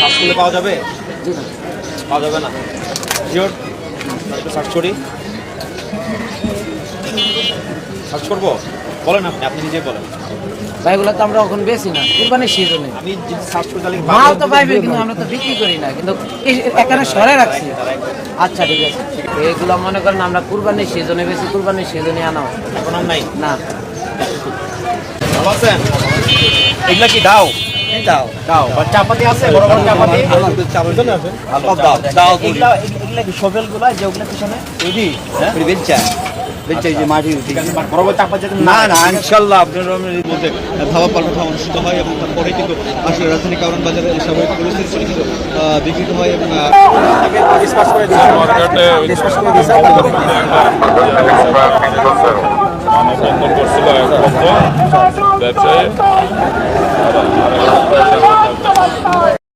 Search করলে পাওয়া যাবে? জি না। পাওয়া যাবে না, শিওর? সার্চ করি, সার্চ করবো। বলেন আপনি, আপনি নিজেই বলেন। ভাই এগুলো তো আমরা এখন বেশি না, কুরবানির সিজনে আমি যদি সার্চ করি তাহলে মাল তো পাইবে, কিন্তু আমরা তো বিক্রি করি না, কিন্তু এখানে সরে রাখছি। আচ্ছা ঠিক আছে, এগুলো মনে করেন আমরা কুরবানির সিজনে বেশি, কুরবানির সিজনে আনা হয়। এখন আর নাই না। ভালো আছেন? এগুলা কি দাও? দাও দাও বা চাপাতি আছে, বড় বড় চাপাতি? দাও এগুলা এগুলা কি শোভেলগুলা যেগুলা পিছনে? এডি বেলচা বেলচা যে মাটি উঠে বড় বড় চাপাতি? না না ইনশাআল্লাহ আপনার মধ্যে ধাবা পাল্টা অনুষ্ঠিত হয় এবং তারপরে কিন্তু আসলে রাজধানী কারণ বাজারে যে স্বাভাবিক পরিস্থিতি কিন্তু বিকৃত হয় এবং ডিসকাস করে দিই, ডিসকাস করে দিই। মানববন্ধন করছিল এক বন্ধ ব্যবসায়ী